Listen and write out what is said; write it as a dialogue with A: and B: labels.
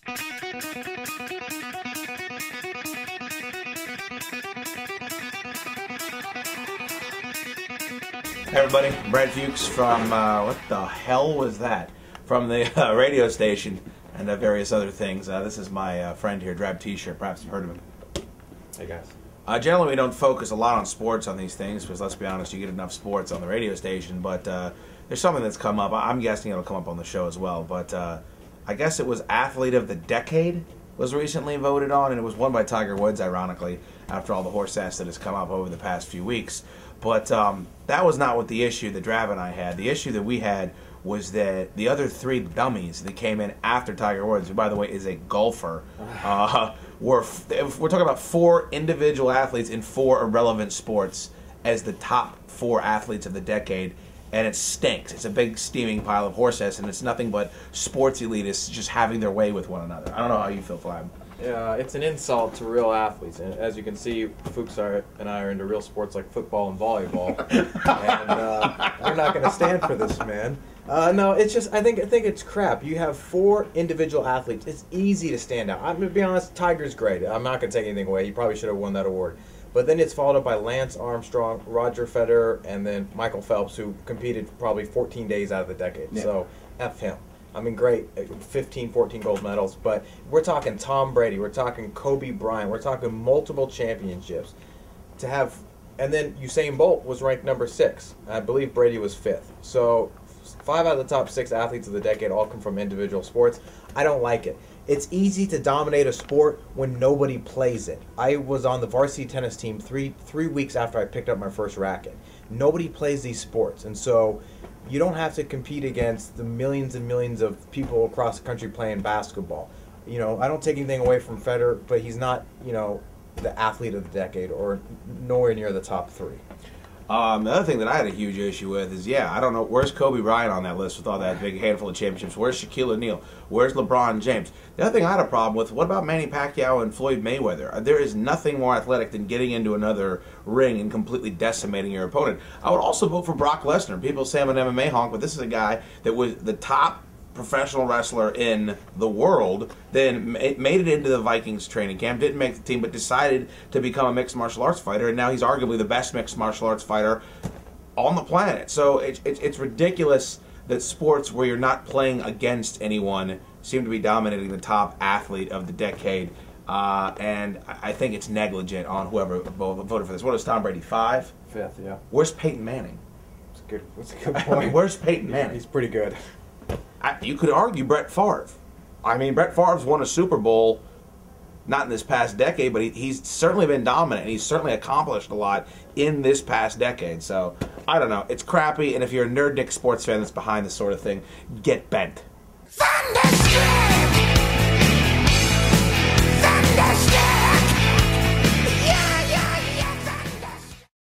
A: Hey everybody, Brad Fuchs from, what the hell was that? From the radio station and various other things. This is my friend here, Drab T-shirt. Perhaps you've heard of him.
B: Hey guys.
A: Generally we don't focus a lot on sports on these things, because let's be honest, you get enough sports on the radio station, but there's something that's come up. I'm guessing it'll come up on the show as well, but I guess it was Athlete of the Decade was recently voted on, and it was won by Tiger Woods, ironically, after all the horse ass that has come up over the past few weeks. But that was not what the issue that Drab and I had. The issue that we had was that the other three dummies that came in after Tiger Woods, who, by the way, is a golfer, we're talking about 4 individual athletes in 4 irrelevant sports as the top 4 athletes of the decade, and it stinks. It's a big steaming pile of horse ass, and it's nothing but sports elitists just having their way with one another. I don't know how you feel, Flab.
B: Yeah, it's an insult to real athletes, and as you can see, Fuchs and I are into real sports like football and volleyball, and we're not going to stand for this, man. No, it's just I think it's crap. You have 4 individual athletes. It's easy to stand out. I'm going to be honest. Tiger's great. I'm not going to take anything away. He probably should have won that award. But then it's followed up by Lance Armstrong, Roger Federer, and then Michael Phelps, who competed for probably 14 days out of the decade. Yeah. So F him. I mean, great, 15, 14 gold medals, but we're talking Tom Brady, we're talking Kobe Bryant, we're talking multiple championships. To have, and then Usain Bolt was ranked number 6. I believe Brady was 5th. So 5 out of the top 6 athletes of the decade all come from individual sports. I don't like it. It's easy to dominate a sport when nobody plays it. I was on the varsity tennis team three weeks after I picked up my first racket. Nobody plays these sports, and so you don't have to compete against the millions and millions of people across the country playing basketball. You know, I don't take anything away from Federer, but he's not, you know, the athlete of the decade or nowhere near the top 3.
A: The other thing that I had a huge issue with is, yeah, I don't know, where's Kobe Bryant on that list with all that big handful of championships? Where's Shaquille O'Neal? Where's LeBron James? The other thing I had a problem with, what about Manny Pacquiao and Floyd Mayweather? There is nothing more athletic than getting into another ring and completely decimating your opponent. I would also vote for Brock Lesnar. People say I'm an MMA honk, but this is a guy that was the top professional wrestler in the world, then made it into the Vikings training camp, didn't make the team, but decided to become a mixed martial arts fighter, and now he's arguably the best mixed martial arts fighter on the planet. So it's ridiculous that sports where you're not playing against anyone seem to be dominating the top athlete of the decade, and I think it's negligent on whoever voted for this. What is Tom Brady, 5?
B: 5th, yeah.
A: Where's Peyton Manning?
B: That's a good point.
A: I mean, where's Peyton Manning?
B: He's pretty good.
A: You could argue Brett Favre. I mean, Brett Favre's won a Super Bowl, not in this past decade, but he's certainly been dominant, and he's certainly accomplished a lot in this past decade. So, I don't know. It's crappy, and if you're a nerd dick sports fan that's behind this sort of thing, get bent. Thunderstorm!